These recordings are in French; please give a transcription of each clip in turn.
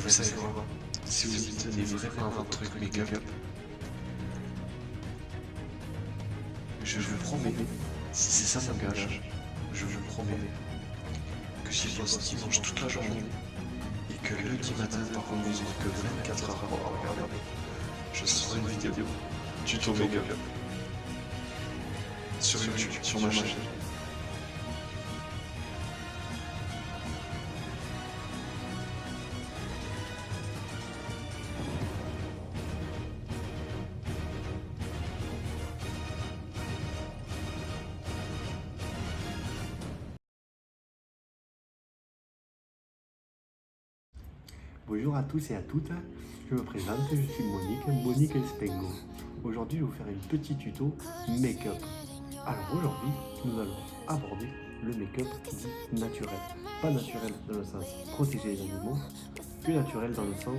vous savez quoi? Si vous y tenez vraiment à votre truc make-up, je vous promets, si c'est ça mon gage, je vous promets que j'y bosse dimanche toute la journée et que lundi matin, par contre, vous n'aurez que 24 heures pour regarder. Je sors une vidéo tuto make-up sur YouTube, sur ma chaîne. Bonjour à tous et à toutes, je me présente, je suis Monique El Spengo. Aujourd'hui, je vais vous faire un petit tuto make-up. Alors aujourd'hui, nous allons aborder le make-up dit naturel. Pas naturel dans le sens protéger les animaux, plus naturel dans le sens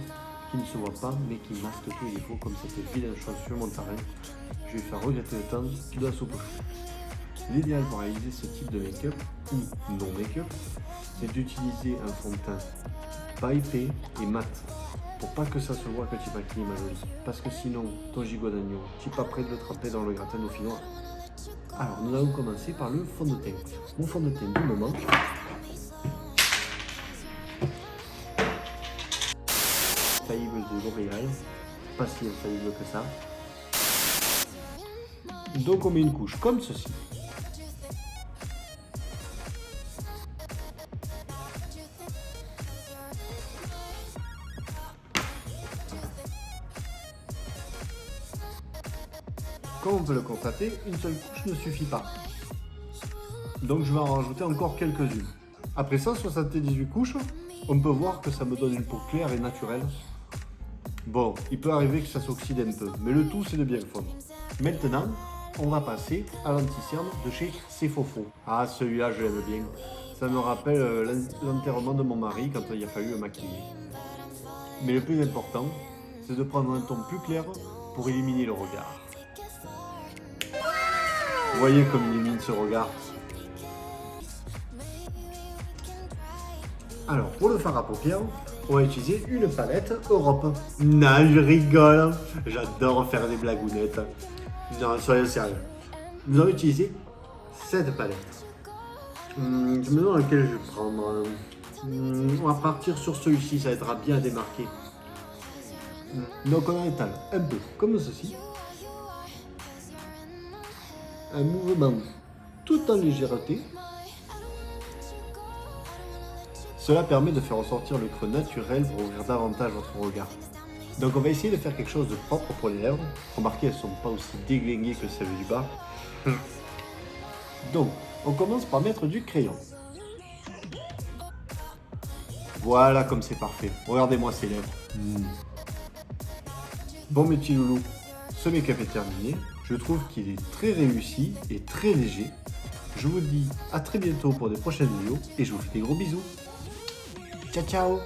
qui ne se voit pas mais qui masque tous les défauts comme cette vilaine chose sur mon terrain. Je vais faire regretter le temps de la soupe au chou. L'idéal pour réaliser ce type de make-up ou non make-up, c'est d'utiliser un fond de teint pas épais et mat pour pas que ça se voit que tu maquilles ma jolie, parce que sinon ton gigot d'agneau, tu n'es pas prêt de le tremper dans le gratin dauphinois. Alors nous allons commencer par le fond de teint. Mon fond de teint du moment, infaillible de L'Oréal, pas si infaillible que ça. Donc on met une couche comme ceci. Comme on peut le constater, une seule couche ne suffit pas. Donc je vais en rajouter encore quelques-unes. Après 178 couches, on peut voir que ça me donne une peau claire et naturelle. Bon, il peut arriver que ça s'oxyde un peu, mais le tout c'est de bien le fondre. Maintenant, on va passer à l'anti-cerne de chez Cefofo. Ah, celui-là je l'aime bien. Ça me rappelle l'enterrement de mon mari quand il a fallu le maquiller. Mais le plus important, c'est de prendre un ton plus clair pour éliminer le regard. Voyez comme il élimine ce regard. Alors pour le fard à paupières, on va utiliser une palette Europe. Non, je rigole, j'adore faire des blagounettes. Non, soyez sérieux. Nous allons utiliser cette palette. Je me demande lequel je vais prendre. On va partir sur celui-ci, ça aidera bien à démarquer. Donc on étale un peu comme ceci. Un mouvement tout en légèreté. Cela permet de faire ressortir le creux naturel pour ouvrir davantage votre regard. Donc on va essayer de faire quelque chose de propre pour les lèvres. Remarquez, elles ne sont pas aussi déglinguées que celles du bas. Donc on commence par mettre du crayon. Voilà comme c'est parfait. Regardez-moi ces lèvres. Bon mes petits loulous, ce make-up est terminé. Je trouve qu'il est très réussi et très léger. Je vous dis à très bientôt pour de prochaines vidéos et je vous fais des gros bisous. Ciao ciao.